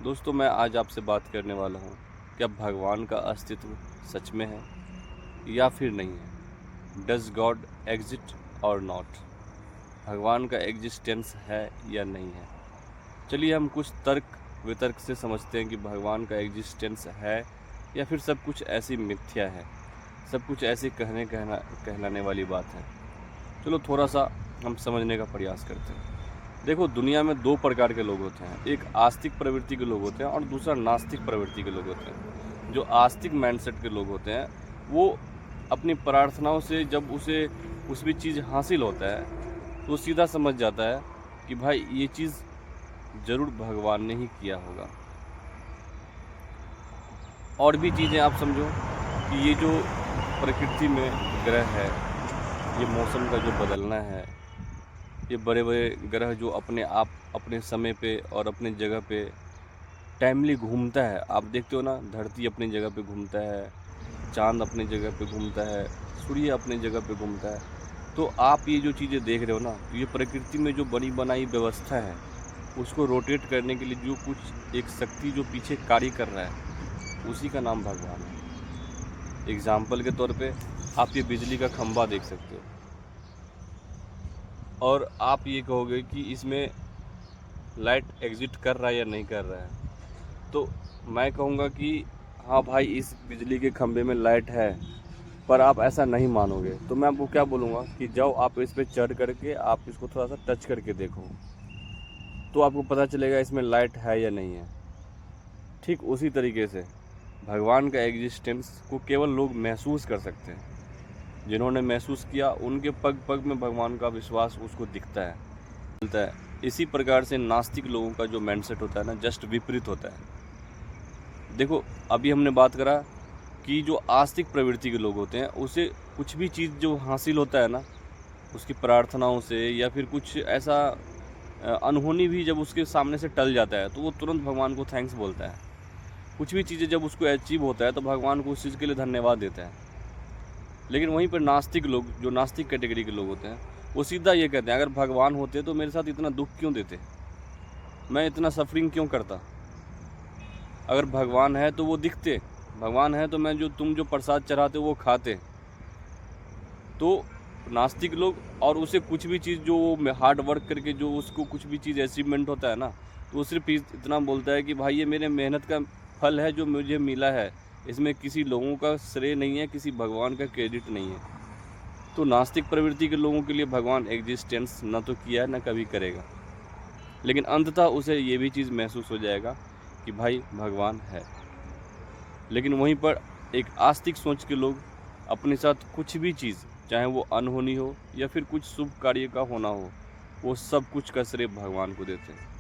दोस्तों, मैं आज आपसे बात करने वाला हूँ, क्या भगवान का अस्तित्व सच में है या फिर नहीं है? डज गॉड एग्जिस्ट और नॉट? भगवान का एग्जिस्टेंस है या नहीं है? चलिए हम कुछ तर्क वितर्क से समझते हैं कि भगवान का एग्जिस्टेंस है या फिर सब कुछ ऐसी मिथ्या है, सब कुछ ऐसे कहलाने वाली बात है। चलो थोड़ा सा हम समझने का प्रयास करते हैं। देखो, दुनिया में दो प्रकार के लोग होते हैं। एक आस्तिक प्रवृत्ति के लोग होते हैं और दूसरा नास्तिक प्रवृत्ति के लोग होते हैं। जो आस्तिक माइंडसेट के लोग होते हैं वो अपनी प्रार्थनाओं से जब उसे कुछ भी चीज़ हासिल होता है तो सीधा समझ जाता है कि भाई ये चीज़ ज़रूर भगवान ने ही किया होगा। और भी चीज़ें आप समझो कि ये जो प्रकृति में ग्रह है, ये मौसम का जो बदलना है, ये बड़े बड़े ग्रह जो अपने आप अपने समय पे और अपने जगह पे टाइमली घूमता है। आप देखते हो ना, धरती अपनी जगह पे घूमता है, चांद अपनी जगह पे घूमता है, सूर्य अपनी जगह पे घूमता है। तो आप ये जो चीज़ें देख रहे हो ना, तो ये प्रकृति में जो बनी बनाई व्यवस्था है उसको रोटेट करने के लिए जो कुछ एक शक्ति जो पीछे कार्य कर रहा है, उसी का नाम भगवान है। एग्जाम्पल के तौर पे आप ये बिजली का खंभा देख सकते हो और आप ये कहोगे कि इसमें लाइट एग्जिट कर रहा है या नहीं कर रहा है। तो मैं कहूँगा कि हाँ भाई, इस बिजली के खंभे में लाइट है, पर आप ऐसा नहीं मानोगे। तो मैं आपको क्या बोलूँगा कि जाओ आप इस पर चढ़ करके आप इसको थोड़ा सा टच करके देखो, तो आपको पता चलेगा इसमें लाइट है या नहीं है। ठीक उसी तरीके से भगवान का एग्जिस्टेंस को केवल लोग महसूस कर सकते हैं। जिन्होंने महसूस किया उनके पग पग में भगवान का विश्वास उसको दिखता है। इसी प्रकार से नास्तिक लोगों का जो माइंडसेट होता है ना, जस्ट विपरीत होता है। देखो, अभी हमने बात करा कि जो आस्तिक प्रवृत्ति के लोग होते हैं उसे कुछ भी चीज़ जो हासिल होता है ना, उसकी प्रार्थनाओं से या फिर कुछ ऐसा अनहोनी भी जब उसके सामने से टल जाता है तो वो तुरंत भगवान को थैंक्स बोलता है। कुछ भी चीज़ें जब उसको अचीव होता है तो भगवान को उस चीज़ के लिए धन्यवाद देता है। लेकिन वहीं पर नास्तिक लोग, जो नास्तिक कैटेगरी के लोग होते हैं, वो सीधा ये कहते हैं, अगर भगवान होते तो मेरे साथ इतना दुख क्यों देते, मैं इतना सफरिंग क्यों करता। अगर भगवान है तो वो दिखते, भगवान है तो मैं तुम जो प्रसाद चढ़ाते वो खाते। तो नास्तिक लोग, और उसे कुछ भी चीज़ जो वो हार्ड वर्क करके जो उसको कुछ भी चीज़ अचीवमेंट होता है ना, तो वो सिर्फ इतना बोलता है कि भाई ये मेरे मेहनत का फल है जो मुझे मिला है, इसमें किसी लोगों का श्रेय नहीं है, किसी भगवान का क्रेडिट नहीं है। तो नास्तिक प्रवृत्ति के लोगों के लिए भगवान एग्जिस्टेंस न तो किया है न कभी करेगा, लेकिन अंततः उसे ये भी चीज़ महसूस हो जाएगा कि भाई भगवान है। लेकिन वहीं पर एक आस्तिक सोच के लोग अपने साथ कुछ भी चीज़, चाहे वो अनहोनी हो या फिर कुछ शुभ कार्य का होना हो, वो सब कुछ का श्रेय भगवान को देते हैं।